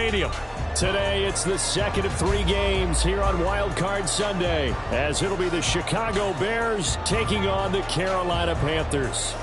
Stadium. Today, it's the second of 3 games here on Wild Card Sunday, as it'll be the Chicago Bears taking on the Carolina Panthers.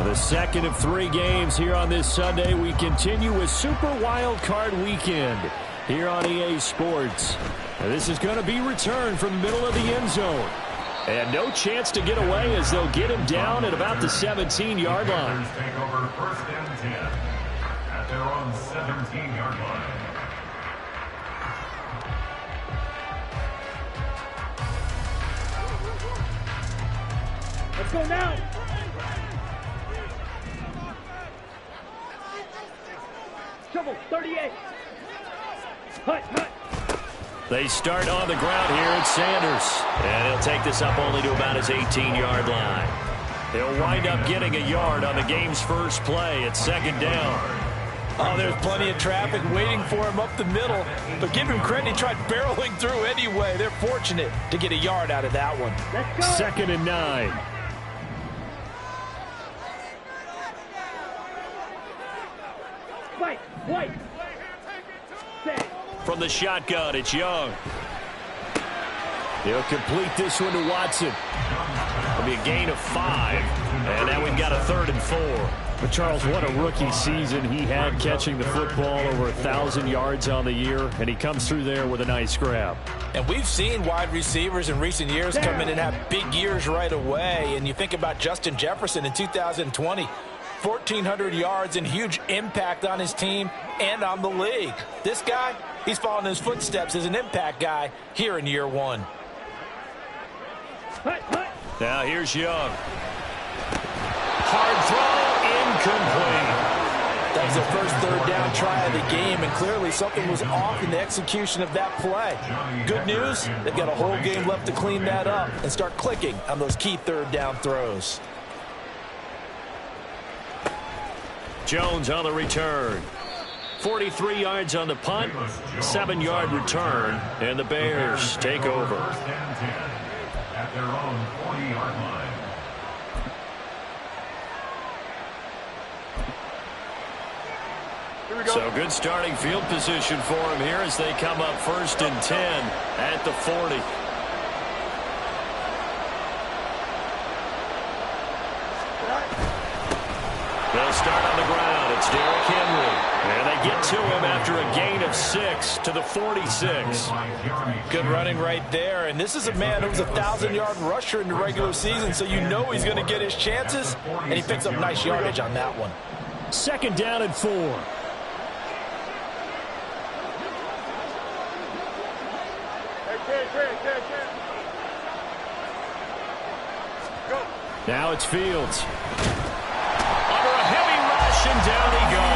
The second of 3 games here on this Sunday. We continue with Super Wild Card Weekend here on EA Sports. Now, this is going to be returned from the middle of the end zone. And no chance to get away as they'll get him down at about the 17-yard line. Take over first and 10 at their own 17-yard line. Let's go now. Trouble, 38. Hut. They start on the ground here at Sanders. And he'll take this up only to about his 18-yard line. He'll wind up getting a yard on the game's first play at second down. Oh, there's plenty of traffic waiting for him up the middle. But give him credit, he tried barreling through anyway. They're fortunate to get a yard out of that one. Let's go. Second and 9. White. From the shotgun, it's Young. He'll complete this one to Watson. It'll be a gain of 5. And now we've got a 3rd and 4. But Charles, what a rookie season he had, catching the football over 1,000 yards on the year. And he comes through there with a nice grab. And we've seen wide receivers in recent years come in and have big years right away. And you think about Justin Jefferson in 2020. 1,400 yards and huge impact on his team and on the league. This guy, he's following his footsteps as an impact guy here in year 1. Now here's Young. Hard throw, incomplete. That was their first 3rd down try of the game, and clearly something was off in the execution of that play. Good news, they've got a whole game left to clean that up and start clicking on those key 3rd down throws. Jones on the return. 43 yards on the punt, 7-yard return, and the Bears take over. First and 10 at their own 40-yard line. So good starting field position for him here as they come up first and 10 at the 40. They'll start on the ground. It's Derrick Henry. And they get to him after a gain of 6 to the 46. Good running right there. And this is a man who was a 1,000-yard rusher in the regular season, so you know he's going to get his chances. And he picks up nice yardage on that one. Second down and 4. Now it's Fields. Under a heavy rush, and down he goes.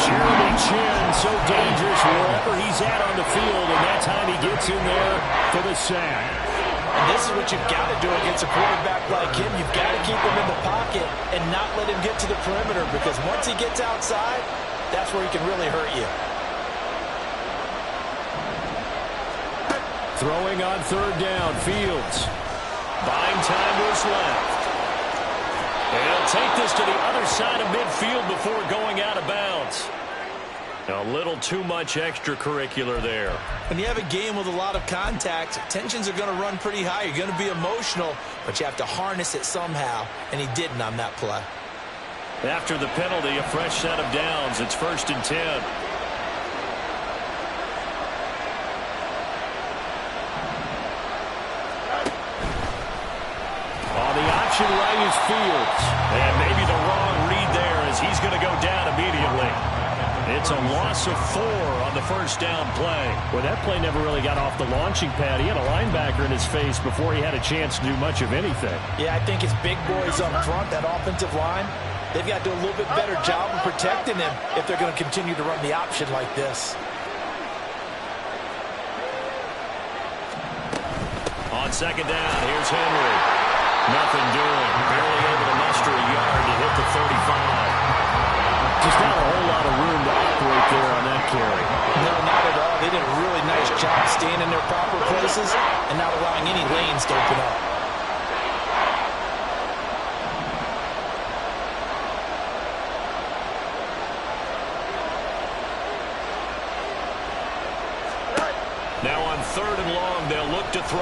Jeremy Chin, so dangerous wherever he's at on the field, and that time he gets in there for the sack. And this is what you've got to do against a quarterback like him. You've got to keep him in the pocket and not let him get to the perimeter, because once he gets outside, that's where he can really hurt you. Throwing on 3rd down, Fields. Buying time to his left. And he'll take this to the other side of midfield before going out of bounds. A little too much extracurricular there. When you have a game with a lot of contact, tensions are going to run pretty high. You're going to be emotional, but you have to harness it somehow, and he didn't on that play. After the penalty, a fresh set of downs. It's first and 10. On the option right is Fields. And maybe the wrong read there as he's going to go down immediately. It's a loss of 4 on the first down play. Well, that play never really got off the launching pad. He had a linebacker in his face before he had a chance to do much of anything. Yeah, I think it's big boys up front, that offensive line. They've got to do a little bit better job of protecting him if they're going to continue to run the option like this. On second down, here's Henry. Nothing doing. Barely able to muster a yard to hit the 35. Just not a whole lot of room to operate there on that carry. No, not at all. They did a really nice job staying in their proper places and not allowing any lanes to open up. set to throw.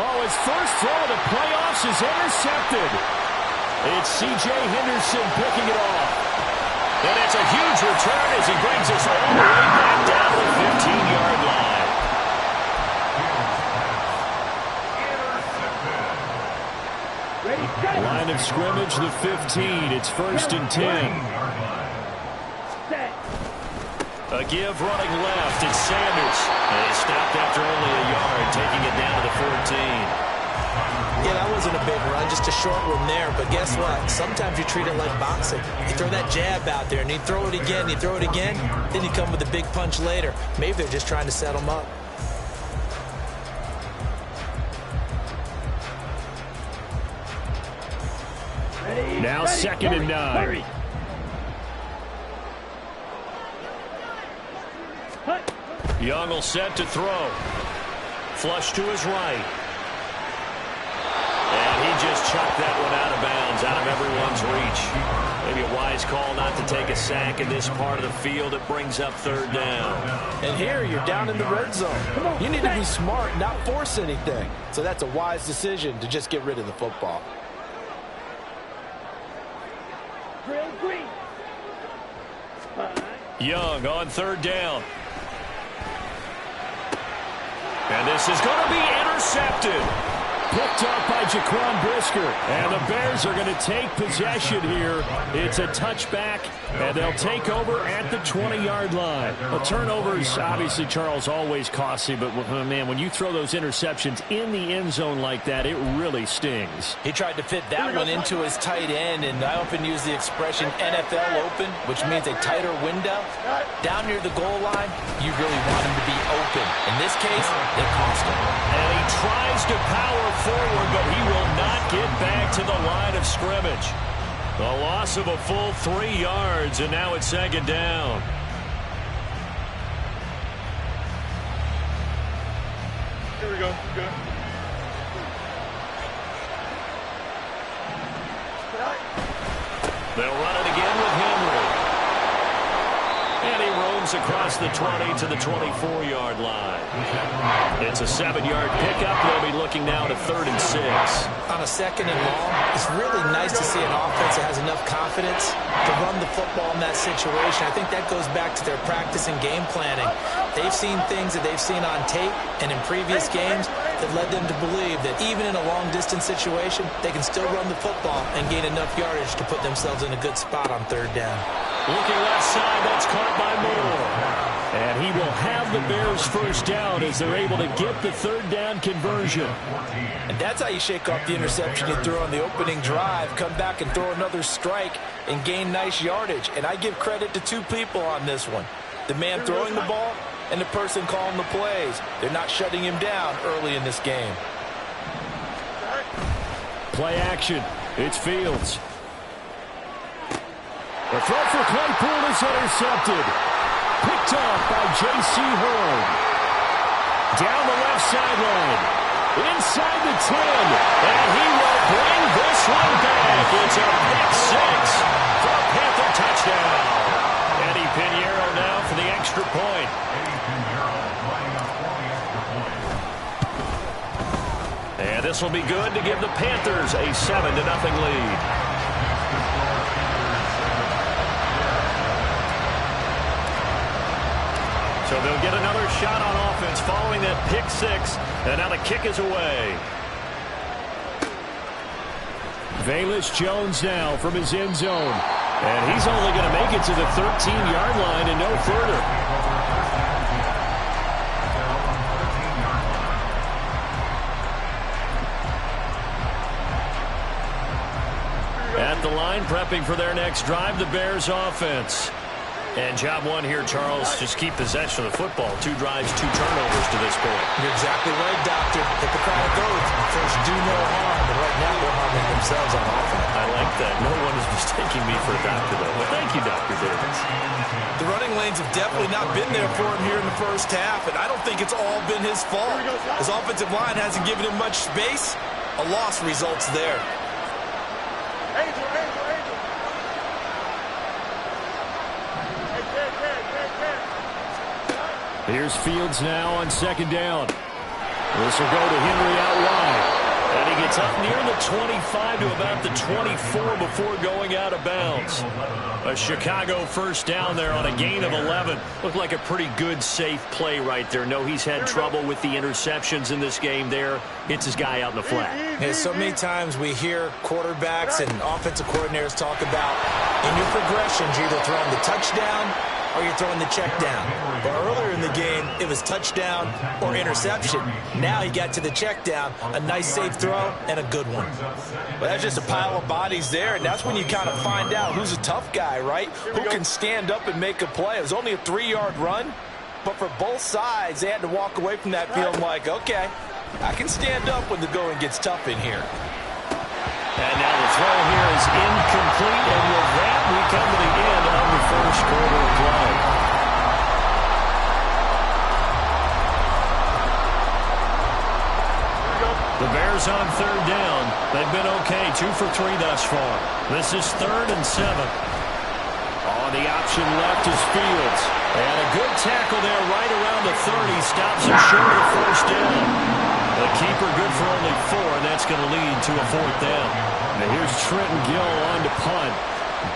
Oh, his first throw of the playoffs is intercepted. It's C.J. Henderson picking it off. And it's a huge return as he brings us all the way back down to the 15-yard line. Line of scrimmage, the 15. It's 1st and 10. A give running left. It's Sanders. And he stopped after only a yard, taking it down to the 14. Yeah, that wasn't a big run, just a short one there. But guess what? Sometimes you treat it like boxing. You throw that jab out there, and you throw it again, you throw it again, then you come with a big punch later. Maybe they're just trying to set him up. Now 2nd and 9. Young will set to throw. Flush to his right. And he just chucked that one out of bounds, out of everyone's reach. Maybe a wise call not to take a sack in this part of the field. It brings up 3rd down. And here you're down in the red zone. You need to be smart, not force anything. So that's a wise decision to just get rid of the football. Young on 3rd down. And this is going to be intercepted. Picked up by Jaquan Brisker. And the Bears are going to take possession here. It's a touchback, and they'll take over at the 20-yard line. Well, turnovers, obviously, Charles, always costly. But, man, when you throw those interceptions in the end zone like that, it really stings. He tried to fit that one into his tight end, and I often use the expression NFL open, which means a tighter window. Down near the goal line, you really want him to be open. In this case, it cost him. And he tries to power forward, but he will not get back to the line of scrimmage. The loss of a full 3 yards, and now it's 2nd down. Here we go. Good. They'll run it again with Henry. And he roams across the 20 to the 24-yard line. It's a 7-yard pickup. They'll be looking now to 3rd and 6. On a 2nd and long, it's really nice to see an offense that has enough confidence to run the football in that situation. I think that goes back to their practice and game planning. They've seen things that they've seen on tape and in previous games that led them to believe that even in a long-distance situation, they can still run the football and gain enough yardage to put themselves in a good spot on 3rd down. Looking left side, that's caught by Moore. And he will have the Bears' 1st down as they're able to get the 3rd down conversion. And that's how you shake off the interception you threw on the opening drive, come back and throw another strike and gain nice yardage. And I give credit to 2 people on this one. The man throwing the ball and the person calling the plays. They're not shutting him down early in this game. Play action. It's Fields. The throw for Claypool is intercepted. Picked off by J.C. Horn. Down the left sideline. Inside the 10. And he will bring this one back. It's a pick 6 for a Panther touchdown. Eddie Pinheiro now for the extra point. And this will be good to give the Panthers a 7-0 lead. So they'll get another shot on offense following that pick 6. And now the kick is away. Velus Jones now from his end zone. And he's only going to make it to the 13-yard line and no further. At the line, prepping for their next drive, the Bears offense. And job 1 here, Charles, just keep possession of the football. 2 drives, 2 turnovers to this point. You're exactly right, Doctor. Hit the crowd goes. First, do no harm. But right now, they're harming themselves on offense. I like that. No one is mistaking me for a doctor, though. But thank you, Dr. Davis. The running lanes have definitely not been there for him here in the first half, and I don't think it's all been his fault. His offensive line hasn't given him much space. A loss results there. Here's Fields now on second down. This will go to Henry out wide. And he gets up near the 25 to about the 24 before going out of bounds. A Chicago first down there on a gain of 11. Looked like a pretty good, safe play right there. No, he's had trouble with the interceptions in this game there. Hits his guy out in the flat. Yeah, so many times we hear quarterbacks and offensive coordinators talk about in your progressions, you're either throwing the touchdown or you're throwing the check down. But earlier in the game, it was touchdown or interception. Now he got to the check down, a nice safe throw, and a good one. Well, that's just a pile of bodies there, and that's when you kind of find out who's a tough guy, right? Who can stand up and make a play. It was only a 3-yard run, but for both sides, they had to walk away from that feeling like, okay, I can stand up when the going gets tough in here. And now the throw here is incomplete, and with that, we come to the end of the first quarter of play. The Bears on third down. They've been okay, 2 for 3 thus far. This is 3rd and 7. On the option left is Fields. And a good tackle there right around the 30. Stops him short of first down. The keeper good for only 4, and that's going to lead to a 4th down. Now here's Trenton Gill on to punt.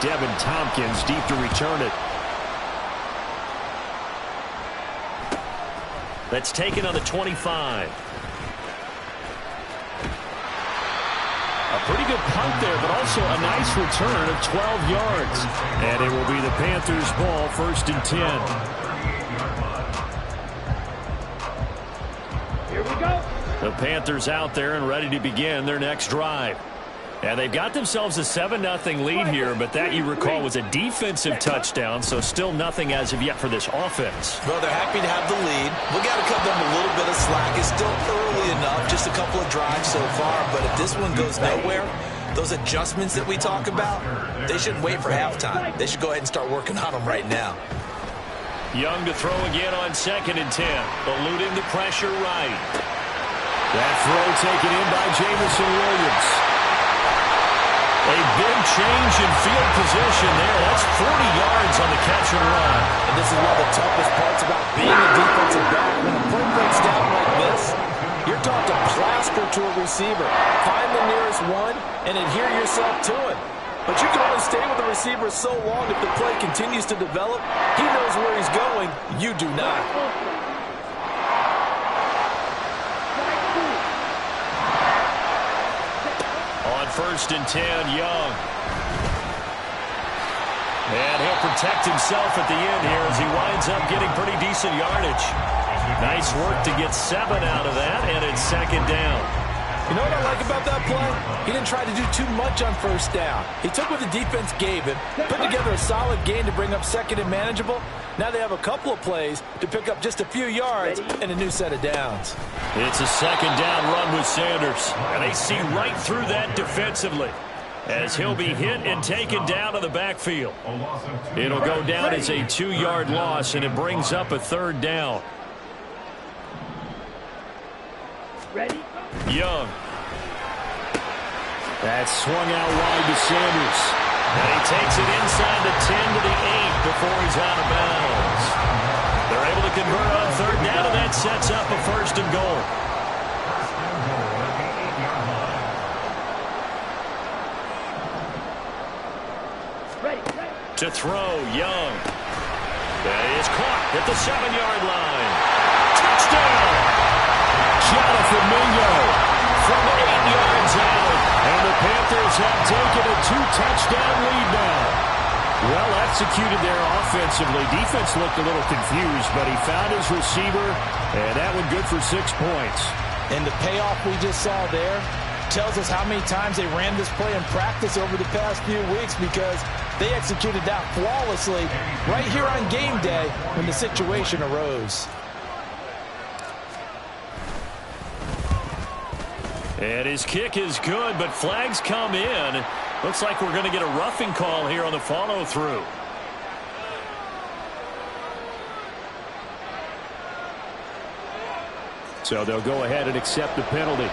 Devin Tompkins deep to return it. That's taken on the 25. A pretty good punt there, but also a nice return of 12 yards. And it will be the Panthers' ball, 1st and 10. Here we go. The Panthers out there and ready to begin their next drive. And they've got themselves a 7-0 lead here, but that, you recall, was a defensive touchdown, so still nothing as of yet for this offense. Well, they're happy to have the lead. We got to cut them a little bit of slack. It's still early enough, just a couple of drives so far, but if this one goes nowhere, those adjustments that we talk about, they shouldn't wait for halftime. They should go ahead and start working on them right now. Young to throw again on 2nd and 10, eluding the pressure right. That throw taken in by Jamison Williams. A big change in field position there. That's 40 yards on the catch and run. And this is one of the toughest parts about being a defensive back. When a play breaks down like this, you're taught to plaster to a receiver. Find the nearest one and adhere yourself to it. But you can only stay with the receiver so long if the play continues to develop. He knows where he's going. You do not. On 1st and 10, Young. And he'll protect himself at the end here as he winds up getting pretty decent yardage. Nice work to get 7 out of that, and it's 2nd down. You know what I like about that play? He didn't try to do too much on 1st down. He took what the defense gave him, put together a solid gain to bring up 2nd and manageable. Now they have a couple of plays to pick up just a few yards and a new set of downs. It's a 2nd down run with Sanders, and they see right through that defensively as he'll be hit and taken down to the backfield. It'll go down as a 2-yard loss, and it brings up a 3rd down. Ready? Young. That's swung out wide to Sanders. And he takes it inside the 10 to the 8 before he's out of bounds. They're able to convert on 3rd down, and that sets up a 1st and goal. Ready. To throw, Young. That is caught at the 7-yard line. Touchdown! Jonathan Mingo from 8 yards out. And the Panthers have taken a 2-touchdown lead now. Well executed there offensively. Defense looked a little confused, but he found his receiver, and that one good for 6 points. And the payoff we just saw there tells us how many times they ran this play in practice over the past few weeks, because they executed that flawlessly right here on game day when the situation arose. And his kick is good, but flags come in. Looks like we're going to get a roughing call here on the follow-through. So they'll go ahead and accept the penalty.